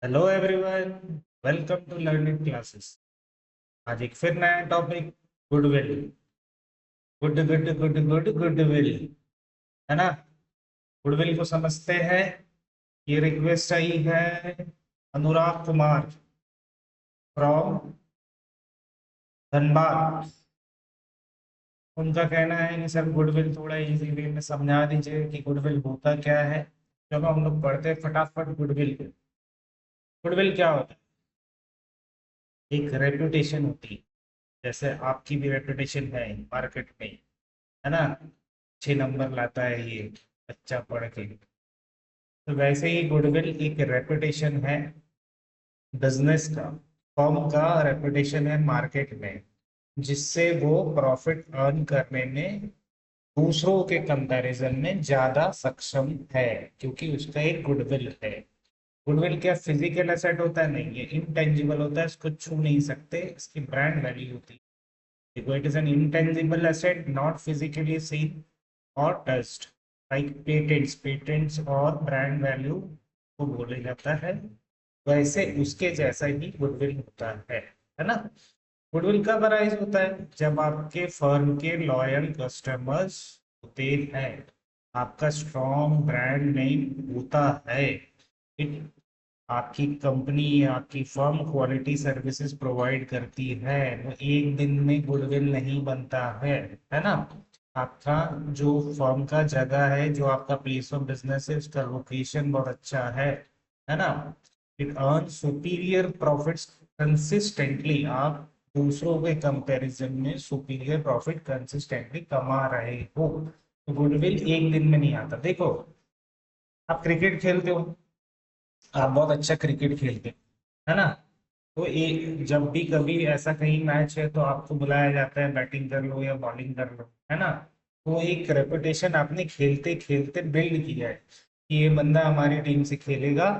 Hello everyone, welcome to learning classes. आज एक फिर नया topic, goodwill. Good good good good goodwill, है ना। गुडविल को समझते हैं। ये रिक्वेस्ट आई है अनुराग कुमार फ्रॉम धनबाद। उनका कहना है कि सर गुडविल थोड़ा इजी वे में समझा दीजिए कि गुडविल होता क्या है। चलो हम लोग पढ़ते हैं फटाफट गुडविल। गुडविल क्या होता है? एक रेपुटेशन होती है। जैसे आपकी भी रेपुटेशन है मार्केट में, है ना। 6 नंबर लाता है ये बच्चा पढ़ के। तो वैसे ही गुडविल एक रेपुटेशन है बिजनेस का, फर्म का रेपुटेशन है मार्केट में, जिससे वो प्रॉफिट अर्न करने में दूसरों के कंपैरिजन में ज्यादा सक्षम है, क्योंकि उसका एक गुडविल है। गुडविल क्या फिजिकल एसेट होता है? नहीं, ये इंटेंजिबल होता है, इसको छू नहीं सकते, इसकी ब्रांड वैल्यू होती है। देखो, it is an intangible asset not physically seen और टच्ड, लाइक पेटेंट्स और ब्रांड वैल्यू को बोला जाता है। वैसे उसके जैसा ही गुडविल होता है ना। गुडविल कब अराइज होता है? जब आपके फर्म के लॉयल कस्टमर्स होते हैं, आपका स्ट्रॉन्ग ब्रांड नेम होता है। इट आपकी कंपनी, आपकी फर्म क्वालिटी सर्विसेज प्रोवाइड करती है, वो एक दिन में गुडविल नहीं बनता है ना। आपका जो फर्म का जगह है, जो आपका प्लेस ऑफ बिजनेस है, उसका लोकेशन बहुत अच्छा है ना। It earn superior profits consistently. आप दूसरों के कंपैरिजन में सुपीरियर प्रॉफिट कंसिस्टेंटली कमा रहे हो, तो गुडविल एक दिन में नहीं आता। देखो, आप क्रिकेट खेलते हो, आप बहुत अच्छा क्रिकेट खेलते हो, है ना। तो एक जब भी कभी ऐसा कहीं मैच है तो आपको बुलाया जाता है, बैटिंग कर लो या बॉलिंग कर लो, है ना। तो एक रेपुटेशन आपने खेलते खेलते बिल्ड किया है कि ये बंदा हमारी टीम से खेलेगा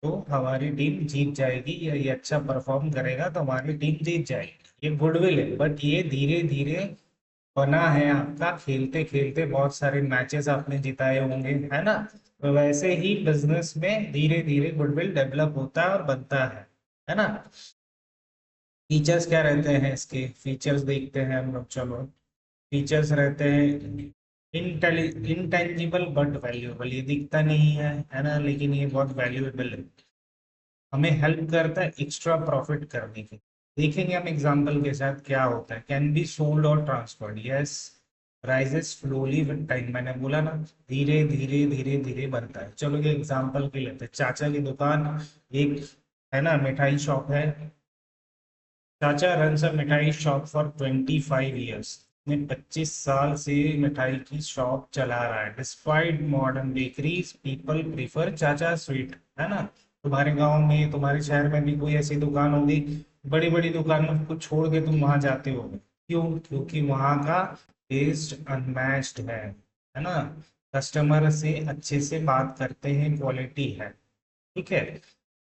तो हमारी टीम जीत जाएगी, या ये अच्छा परफॉर्म करेगा तो हमारी टीम जीत जाएगी। ये गुडविल है, बट ये धीरे धीरे बना है आपका खेलते खेलते। बहुत सारे मैचेस आपने जिताए होंगे, है ना। तो वैसे ही बिजनेस में धीरे धीरे गुडविल डेवलप होता है और बनता है ना। फीचर्स क्या रहते हैं? इसके फीचर्स देखते हैं हम लोग, चलो। फीचर्स रहते हैं इंटेंजिबल बट वैल्यूएबल। ये दिखता नहीं है ना, लेकिन ये बहुत वैल्यूएबल है। हमें हेल्प करता है एक्स्ट्रा प्रॉफिट करने की। देखेंगे हम एग्जांपल के साथ क्या होता है। कैन बी सोल्ड और transferred, yes. Rises slowly with time, मैंने बोला ना, धीरे धीरे धीरे धीरे बढ़ता है। चलो ये एग्जांपल के लेते हैं। चाचा की दुकान एक, है ना, मिठाई शॉप है। चाचा रन अ मिठाई शॉप फॉर 25 ईयर्स। ने 25 साल से मिठाई की शॉप चला रहा है। Despite modern bakeries, people prefer चाचा स्वीट, है ना। तुम्हारे गांव में, तुम्हारे शहर में भी कोई ऐसी दुकान होगी, बड़ी बड़ी दुकानों को छोड़ के तुम वहां जाते हो। क्यों? क्योंकि वहां का टेस्ट अनमैच्ड है ना। कस्टमर से अच्छे से बात करते हैं, क्वालिटी है, ठीक है।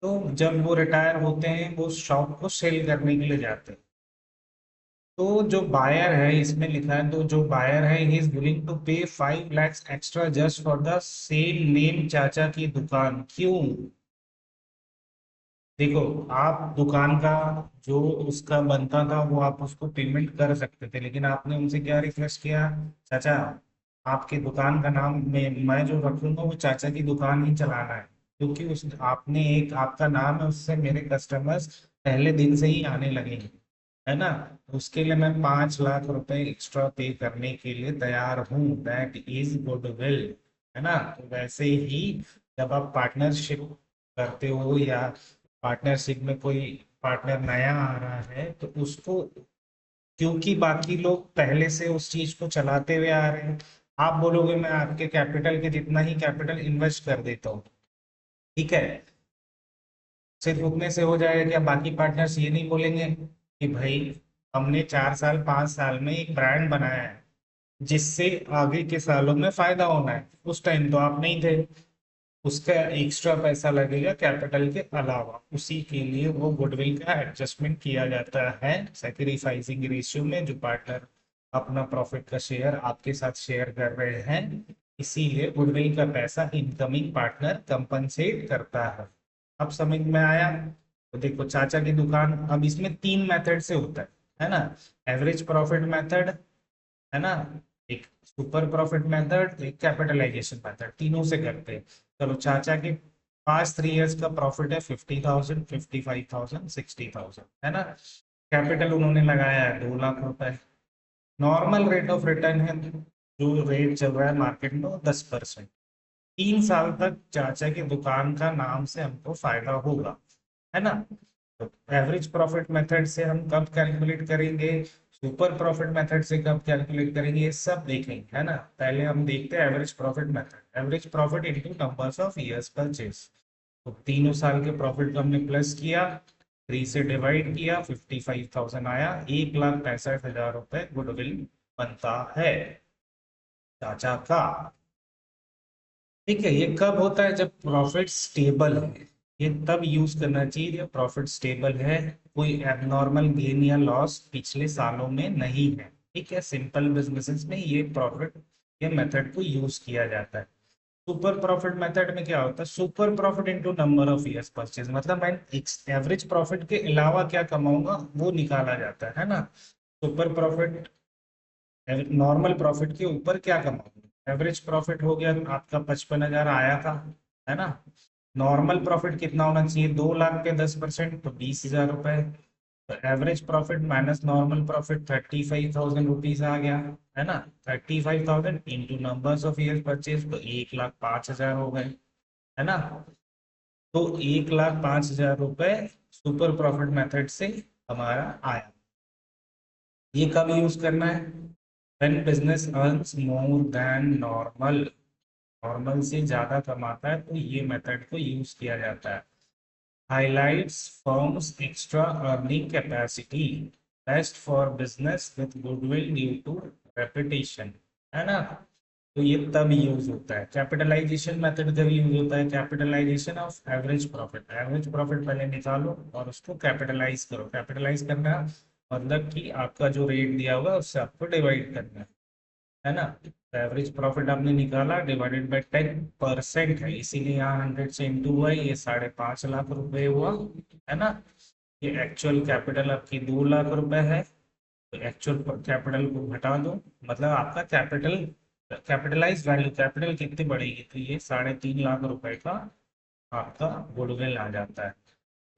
तो जब वो रिटायर होते हैं, वो शॉप को सेल करने के लिए जाते हैं। तो जो बायर है, इसमें लिखा है, तो जो बायर है ही इज विलिंग टू पे 5 lakhs extra just for the same name चाचा की दुकान। क्यों? देखो, आप दुकान का जो उसका बनता था वो आप उसको पेमेंट कर सकते थे, लेकिन आपने उनसे क्या रिक्वेस्ट किया? चाचा, आपकी दुकान का नाम मैं जो रखूंगा वो चाचा की दुकान ही चलाना है, क्योंकि उस आपने एक आपका नाम है, उससे मेरे कस्टमर्स पहले दिन से ही आने लगेंगे, है ना। उसके लिए मैं 5 लाख रुपए एक्स्ट्रा पे करने के लिए तैयार हूँ। दैट इज गुडविल, है ना। तो वैसे ही जब आप पार्टनरशिप करते हो, या पार्टनरशिप में कोई पार्टनर नया आ रहा है, तो उसको, क्योंकि बाकी लोग पहले से उस चीज को चलाते हुए आ रहे हैं, आप बोलोगे मैं आपके कैपिटल के जितना ही कैपिटल इन्वेस्ट कर देता हूँ, ठीक है। सिर्फ उतने से हो जाएगा क्या? बाकी पार्टनर्स ये नहीं बोलेंगे कि भाई हमने 4 साल 5 साल में एक ब्रांड बनाया है जिससे आगे के सालों में फायदा होना है, उस टाइम तो आप नहीं थे, उसका एक्स्ट्रा पैसा लगेगा कैपिटल के अलावा, उसी के लिए वो गुडविल का एडजस्टमेंट किया जाता है सैक्रिफाइसिंग रेशियो में। जो पार्टनर अपना प्रॉफिट का शेयर आपके साथ शेयर कर रहे हैं, इसीलिए गुडविल का पैसा इनकमिंग पार्टनर कंपनसेट करता है। अब समझ में आया? तो देखो चाचा की दुकान, अब इसमें 3 मेथड से होता है ना? एवरेज प्रॉफिट मेथड, है ना, एक सुपर प्रॉफिट मेथड, एक कैपिटलाइजेशन मेथड, तीनों से करते हैं। चलो चाचा के पास 3 इयर्स का प्रॉफिट है 50,000, 55,000, 60,000, है ना। कैपिटल उन्होंने लगाया है 2 लाख रुपए। नॉर्मल रेट ऑफ रिटर्न है, जो रेट चल रहा है मार्केट में, वो 10%। 3 साल तक चाचा की दुकान का नाम से हमको फायदा होगा, है ना। तो एवरेज प्रॉफिट मेथड से हम कब कैलकुलेट करेंगे, सुपर प्रॉफिट मेथड से कब कैलकुलेट करेंगे, ये सब देखेंगे, है ना। पहले हम देखते हैं average profit method, average profit into numbers of years purchase. तो तीनों साल के प्रॉफिट को हमने प्लस किया, 3 से डिवाइड किया, 55,000 आया, 1,65,000 रुपए गुडविल बनता है चाचा का। ठीक है, ये कब होता है, जब प्रॉफिट स्टेबल है। ये तब यूज करना चाहिए जब प्रॉफिट स्टेबल है, कोई एबनॉर्मल गेन या लॉस पिछले सालों में नहीं है। ठीक है, सिंपल बिजनेसेस में ये प्रॉफिट, ये मेथड को यूज किया जाता है। सुपर प्रॉफिट मेथड में क्या होता है, super profit into number of years purchase, मतलब मैं एवरेज प्रॉफिट के अलावा क्या कमाऊंगा वो निकाला जाता है ना। सुपर प्रॉफिट नॉर्मल प्रॉफिट के ऊपर क्या कमाओगे, एवरेज प्रॉफिट हो गया आपका 55,000 आया था, है ना। नॉर्मल प्रॉफिट कितना होना चाहिए, 2 लाख पे 10%, तो 20,000 रुपए। तो average profit minus normal profit 35,000 rupees आ गया, है ना। 35,000 into numbers of year purchase, तो 1,05,000 हो गए, है ना। तो 1,05,000 रुपए सुपर प्रॉफिट मेथड से हमारा आया। ये कब यूज करना है, when business earns more than normal, normal से ज्यादा कमाता है तो ये मेथड को यूज किया जाता है। Highlights firms extra earning capacity, best for business with goodwill due to reputation, है ना। तो ये तब यूज होता है। कैपिटलाइजेशन मेथड कब यूज होता है, capitalisation of average profit, average profit पहले निकालो और उसको कैपिटलाइज करो। कैपिटलाइज करना मतलब कि आपका जो रेट दिया हुआ है उससे आपको डिवाइड करना है ना। तो एवरेज प्रॉफिट आपने निकाला, डिवाइडेड बाय 10% है, इसीलिए यहाँ 100 से इंटू हुआ, ये 5.5 लाख रुपए हुआ, है ना। ये एक्चुअल कैपिटल आपकी 2 लाख रुपए है, तो एक्चुअल कैपिटल को घटा दो, मतलब आपका कैपिटल, कैपिटलाइज वैल्यू, कैपिटल कितनी बढ़ेगी, तो ये 3.5 लाख रुपए का आपका गुडविल आ जाता है।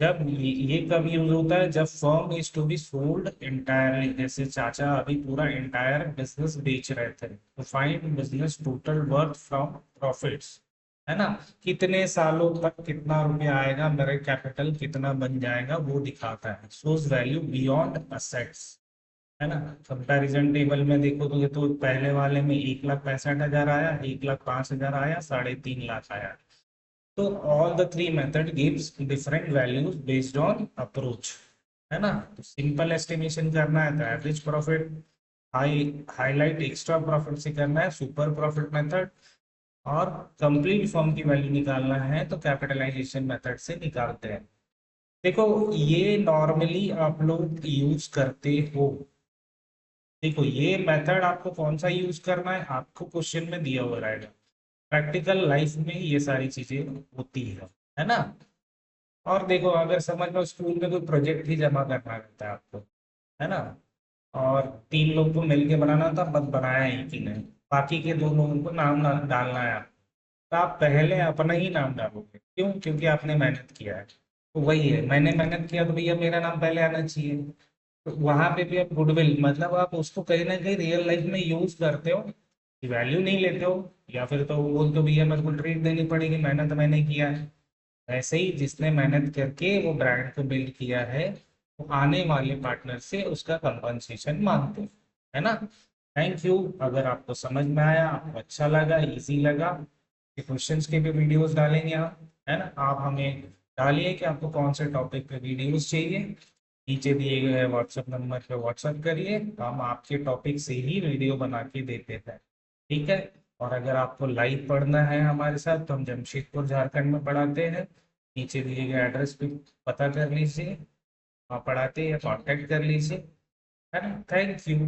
जब ये कब यूज होता है, जब firm is to be sold entirely, जैसे चाचा अभी पूरा इंटायर बिजनेस बेच रहे थे, तो find business total worth from profits, है ना। कितने सालों तक कितना रुपया आएगा, मेरे कैपिटल कितना बन जाएगा वो दिखाता है, सोज वैल्यू बियॉन्ड असेट्स, है ना। कंपैरिजन टेबल में देखो तो ये तो पहले वाले में 1,65,000 आया, 1,05,000 आया, 3.5 लाख आया। तो all the three method gives different values based on approach, है ना। तो सिंपल एस्टिमेशन करना है तो average profit, highlight extra profit से करना है सुपर प्रॉफिट मेथड, और कंप्लीट फर्म की वैल्यू निकालना है तो कैपिटलाइजेशन मेथड से निकालते हैं। देखो ये नॉर्मली आप लोग यूज करते हो। देखो ये मेथड आपको कौन सा यूज करना है आपको क्वेश्चन में दिया हुआ रहेगा। प्रैक्टिकल लाइफ में ये सारी चीजें होती है ना। और देखो अगर समझ लो स्कूल में कोई प्रोजेक्ट ही जमा करना रहता है आपको, है ना, और 3 लोग को मिलके बनाना था, बस बनाया ही कि नहीं, बाकी के 2 लोगों को नाम डालना है आप, तो आप पहले अपना ही नाम डालोगे, क्यों, क्योंकि आपने मेहनत किया है। तो वही है, मैंने मेहनत किया तो भैया मेरा नाम पहले आना चाहिए। तो वहां पे भी आप गुडविल, मतलब आप उसको कहीं ना कहीं रियल लाइफ में यूज करते हो, वैल्यू नहीं लेते हो, या फिर तो बोलते हो भैया मेरे को ट्रीट देनी पड़ेगी, मेहनत मैंने किया है। ऐसे ही जिसने मेहनत करके वो ब्रांड को बिल्ड किया है, वो आने वाले पार्टनर से उसका कंपनसेशन मांगते हैं, है ना। थैंक यू, अगर आपको समझ में आया, आपको अच्छा लगा, इजी लगा, ये क्वेश्चंस के भी वीडियोस डालेंगे हम, है ना। आप हमें डालिए कि आपको कौन से टॉपिक पे वीडियोस चाहिए, नीचे दिए गए व्हाट्सएप नंबर पे व्हाट्सएप करिए, हम आपके टॉपिक से ही वीडियो बना के देते हैं, ठीक है। और अगर आपको लाइव पढ़ना है हमारे साथ तो हम जमशेदपुर झारखंड में पढ़ाते हैं, नीचे दिए गए एड्रेस पे पता कर लीजिए, आप पढ़ाते हैं या कांटेक्ट कर लीजिए, है ना। Thank you.